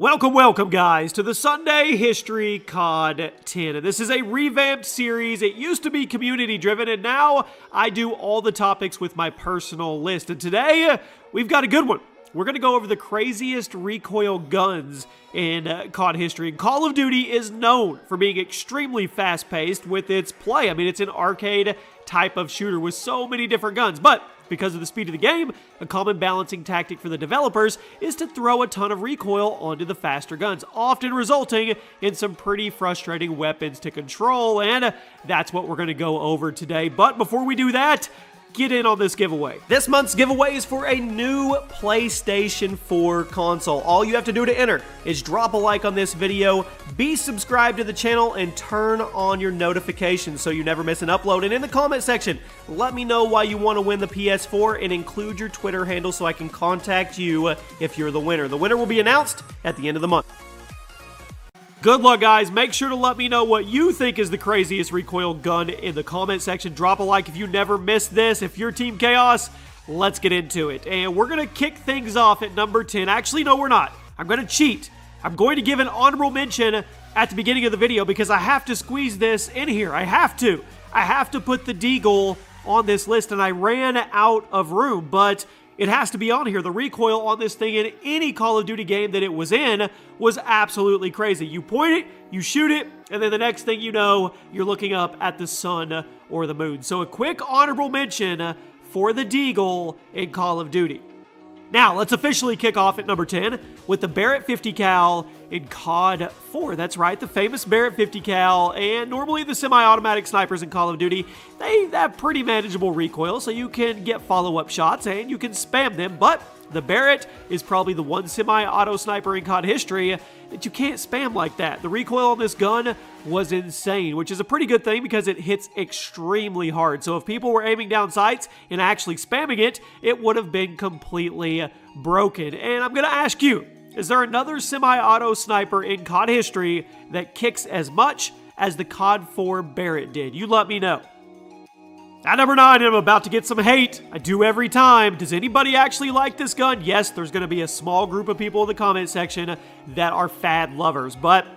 Welcome, guys, to the Sunday History COD 10. And this is a revamped series. It used to be community-driven, and now I do all the topics with my personal list. And today, we've got a good one. We're going to go over the craziest recoil guns in COD history. And Call of Duty is known for being extremely fast-paced with its play. I mean, it's an arcade type of shooter with so many different guns. But because of the speed of the game, a common balancing tactic for the developers is to throw a ton of recoil onto the faster guns, often resulting in some pretty frustrating weapons to control, and that's what we're going to go over today. But before we do that, get in on this giveaway. This month's giveaway is for a new PlayStation 4 console. All you have to do to enter is drop a like on this video, be subscribed to the channel, and turn on your notifications so you never miss an upload. And in the comment section, let me know why you want to win the PS4 and include your Twitter handle so I can contact you if you're the winner. The winner will be announced at the end of the month. Good luck, guys. Make sure to let me know what you think is the craziest recoil gun in the comment section. Drop a like if you never missed this. If you're Team Chaos, let's get into it. And we're going to kick things off at number 10. Actually, no, we're not. I'm going to cheat. I'm going to give an honorable mention at the beginning of the video because I have to squeeze this in here. I have to. I have to put the Deagle on this list, and I ran out of room, but it has to be on here. The recoil on this thing in any Call of Duty game that it was in was absolutely crazy. You point it, you shoot it, and then the next thing you know, you're looking up at the sun or the moon. So a quick honorable mention for the Deagle in Call of Duty. Now, let's officially kick off at number 10 with the Barrett 50 cal in COD 4. That's right, the famous Barrett 50 cal, and normally the semi-automatic snipers in Call of Duty, they have pretty manageable recoil, so you can get follow-up shots and you can spam them, but the Barrett is probably the one semi-auto sniper in COD history that you can't spam like that. The recoil on this gun was insane, which is a pretty good thing because it hits extremely hard. So if people were aiming down sights and actually spamming it, it would have been completely broken. And I'm going to ask you, is there another semi-auto sniper in COD history that kicks as much as the COD 4 Barrett did? You let me know. At number 9, I'm about to get some hate. I do every time. Does anybody actually like this gun? Yes, there's going to be a small group of people in the comment section that are FAD lovers, but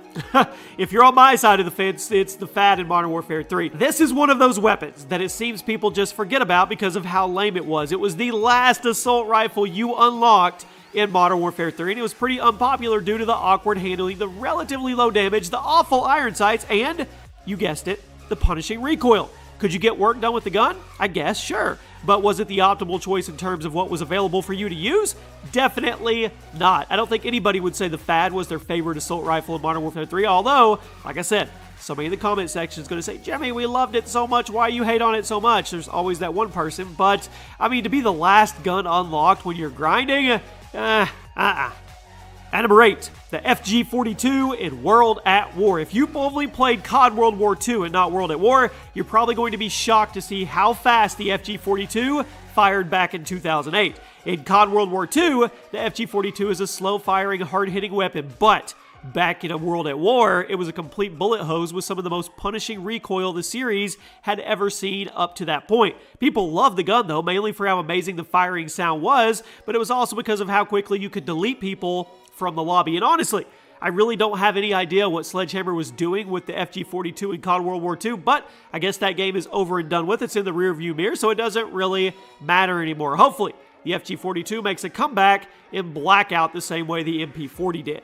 if you're on my side of the fence, it's the FAD in Modern Warfare 3. This is one of those weapons that it seems people just forget about because of how lame it was. It was the last assault rifle you unlocked in Modern Warfare 3, and it was pretty unpopular due to the awkward handling, the relatively low damage, the awful iron sights, and, you guessed it, the punishing recoil. Could you get work done with the gun? I guess, sure. But was it the optimal choice in terms of what was available for you to use? Definitely not. I don't think anybody would say the FAD was their favorite assault rifle in Modern Warfare 3, although, like I said, somebody in the comment section is going to say, Jimmy, we loved it so much, why you hate on it so much? There's always that one person, but, I mean, to be the last gun unlocked when you're grinding, At number 8, the FG42 in World at War. If you've only played COD World War II and not World at War, you're probably going to be shocked to see how fast the FG42 fired back in 2008. In COD World War II, the FG42 is a slow-firing, hard-hitting weapon, but back in a World at War, it was a complete bullet hose with some of the most punishing recoil the series had ever seen up to that point. People loved the gun, though, mainly for how amazing the firing sound was, but it was also because of how quickly you could delete people from the lobby. And honestly, I really don't have any idea what Sledgehammer was doing with the FG42 in COD World War II, but I guess that game is over and done with. It's in the rearview mirror, so it doesn't really matter anymore. Hopefully, the FG42 makes a comeback in Blackout the same way the MP40 did.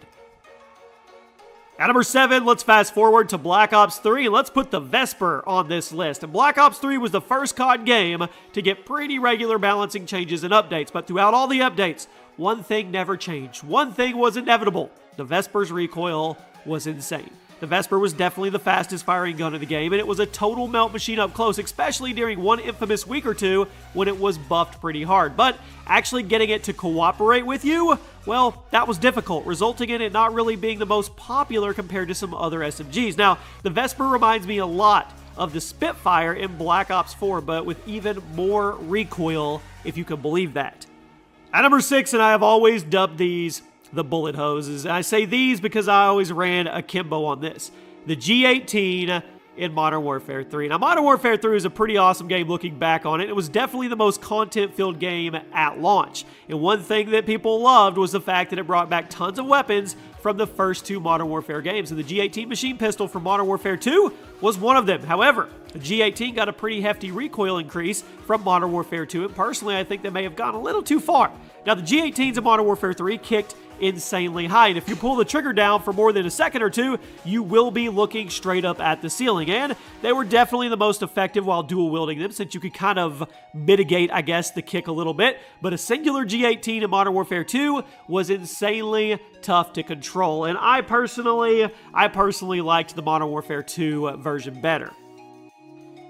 At number 7, let's fast forward to Black Ops 3, and let's put the Vesper on this list. And Black Ops 3 was the first COD game to get pretty regular balancing changes and updates, but throughout all the updates, one thing never changed. One thing was inevitable. The Vesper's recoil was insane. The Vesper was definitely the fastest firing gun in the game, and it was a total melt machine up close, especially during one infamous week or two when it was buffed pretty hard. But actually getting it to cooperate with you, well, that was difficult, resulting in it not really being the most popular compared to some other SMGs. Now, the Vesper reminds me a lot of the Spitfire in Black Ops 4, but with even more recoil, if you can believe that. At number 6, and I have always dubbed these the bullet hoses. And I say these because I always ran akimbo on this. The G18 in Modern Warfare 3. Now, Modern Warfare 3 is a pretty awesome game looking back on it. It was definitely the most content-filled game at launch. And one thing that people loved was the fact that it brought back tons of weapons from the first 2 Modern Warfare games, and the G18 machine pistol from Modern Warfare 2 was one of them. However, the G18 got a pretty hefty recoil increase from Modern Warfare 2, and personally, I think they may have gone a little too far. Now, the G18s in Modern Warfare 3 kicked insanely high, and if you pull the trigger down for more than a second or two, you will be looking straight up at the ceiling, and they were definitely the most effective while dual wielding them, since you could kind of mitigate, I guess, the kick a little bit, but a singular G18 in Modern Warfare 2 was insanely tough to control, and I personally liked the Modern Warfare 2 version better.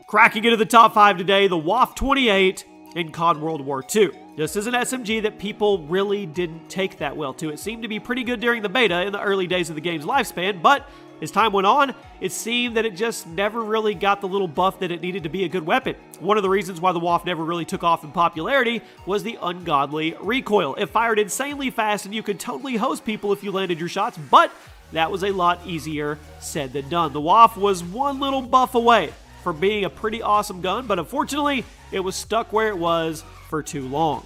Cracking into the top 5 today, the WAF 28 in COD World War II. This is an SMG that people really didn't take that well to. It seemed to be pretty good during the beta in the early days of the game's lifespan, but as time went on, it seemed that it just never really got the little buff that it needed to be a good weapon. One of the reasons why the WAF never really took off in popularity was the ungodly recoil. It fired insanely fast and you could totally hose people if you landed your shots, but that was a lot easier said than done. The WAF was one little buff away from being a pretty awesome gun, but unfortunately, it was stuck where it was for too long.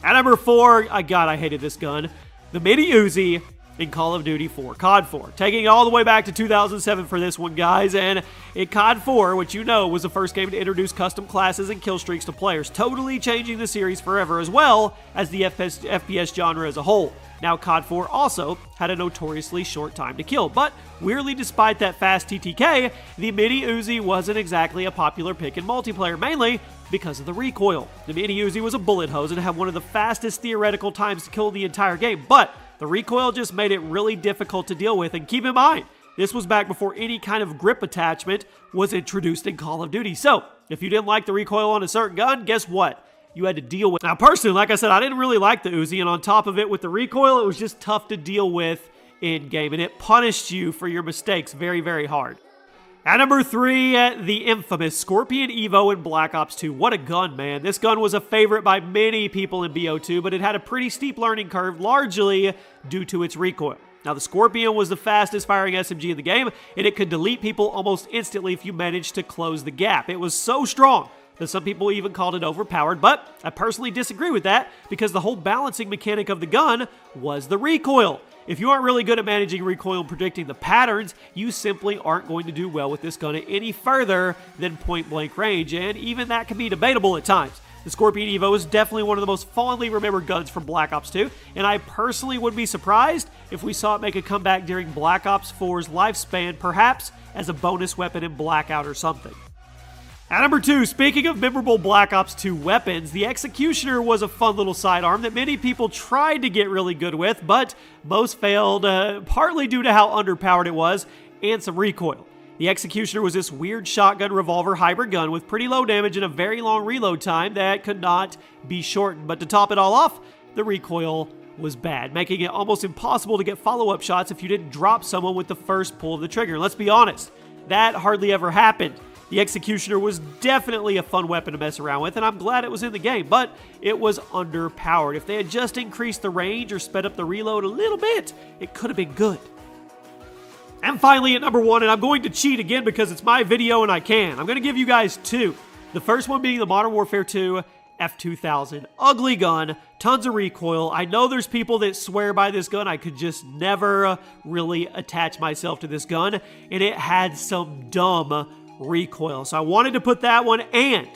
At number 4, I hated this gun, the Mini Uzi in Call of Duty 4, COD 4. Taking it all the way back to 2007 for this one, guys, and in COD 4, which you know was the first game to introduce custom classes and kill streaks to players, totally changing the series forever as well as the FPS genre as a whole. Now, COD 4 also had a notoriously short time to kill, but weirdly, despite that fast TTK, the Mini Uzi wasn't exactly a popular pick in multiplayer, mainly because of the recoil. The Mini Uzi was a bullet hose and had one of the fastest theoretical times to kill the entire game, but the recoil just made it really difficult to deal with, and keep in mind, this was back before any kind of grip attachment was introduced in Call of Duty. So, if you didn't like the recoil on a certain gun, guess what? You had to deal with. Now, personally, like I said, I didn't really like the Uzi, and on top of it, with the recoil, it was just tough to deal with in-game, and it punished you for your mistakes very, very hard. At number 3, the infamous Scorpion Evo in Black Ops 2. What a gun, man. This gun was a favorite by many people in BO2, but it had a pretty steep learning curve, largely due to its recoil. Now, the Scorpion was the fastest firing SMG in the game, and it could delete people almost instantly if you managed to close the gap. It was so strong that some people even called it overpowered, but I personally disagree with that because the whole balancing mechanic of the gun was the recoil. If you aren't really good at managing recoil and predicting the patterns, you simply aren't going to do well with this gun any further than point-blank range, and even that can be debatable at times. The Scorpion Evo is definitely one of the most fondly remembered guns from Black Ops 2, and I personally would be surprised if we saw it make a comeback during Black Ops 4's lifespan, perhaps as a bonus weapon in Blackout or something. At number 2, speaking of memorable Black Ops 2 weapons, the Executioner was a fun little sidearm that many people tried to get really good with, but most failed, partly due to how underpowered it was and some recoil. The Executioner was this weird shotgun revolver hybrid gun with pretty low damage and a very long reload time that could not be shortened, but to top it all off, the recoil was bad, making it almost impossible to get follow-up shots if you didn't drop someone with the first pull of the trigger. And let's be honest, that hardly ever happened. The Executioner was definitely a fun weapon to mess around with, and I'm glad it was in the game, but it was underpowered. If they had just increased the range or sped up the reload a little bit, it could have been good. And finally, at number 1, and I'm going to cheat again because it's my video and I can. I'm going to give you guys 2. The first one being the Modern Warfare 2 F2000. Ugly gun, tons of recoil. I know there's people that swear by this gun. I could just never really attach myself to this gun, and it had some dumb recoil. So I wanted to put that one, and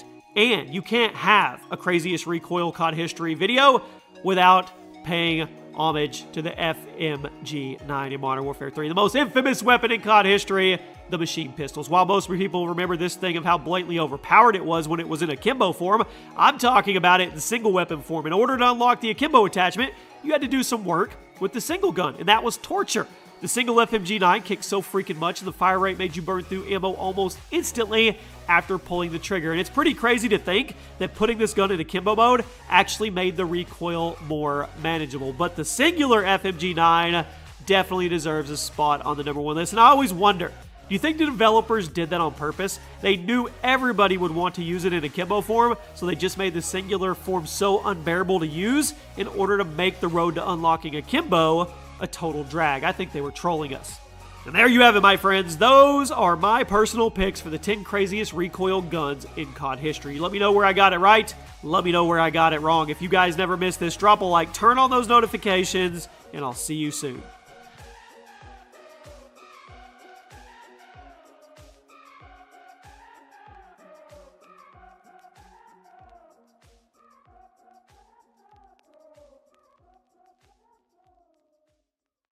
you can't have a craziest recoil COD history video without paying homage to the FMG9 in Modern Warfare 3, the most infamous weapon in COD history, the machine pistols. While most people remember this thing of how blatantly overpowered it was when it was in akimbo form, I'm talking about it in single weapon form. In order to unlock the akimbo attachment, you had to do some work with the single gun, and that was torture. The single FMG9 kicked so freaking much, and the fire rate made you burn through ammo almost instantly after pulling the trigger. And it's pretty crazy to think that putting this gun in akimbo mode actually made the recoil more manageable. But the singular FMG9 definitely deserves a spot on the number 1 list. And I always wonder, do you think the developers did that on purpose? They knew everybody would want to use it in akimbo form, so they just made the singular form so unbearable to use in order to make the road to unlocking akimbo a total drag. I think they were trolling us. And there you have it, my friends. Those are my personal picks for the 10 craziest recoil guns in COD history. Let me know where I got it right. Let me know where I got it wrong. If you guys never miss this, drop a like, turn on those notifications, and I'll see you soon.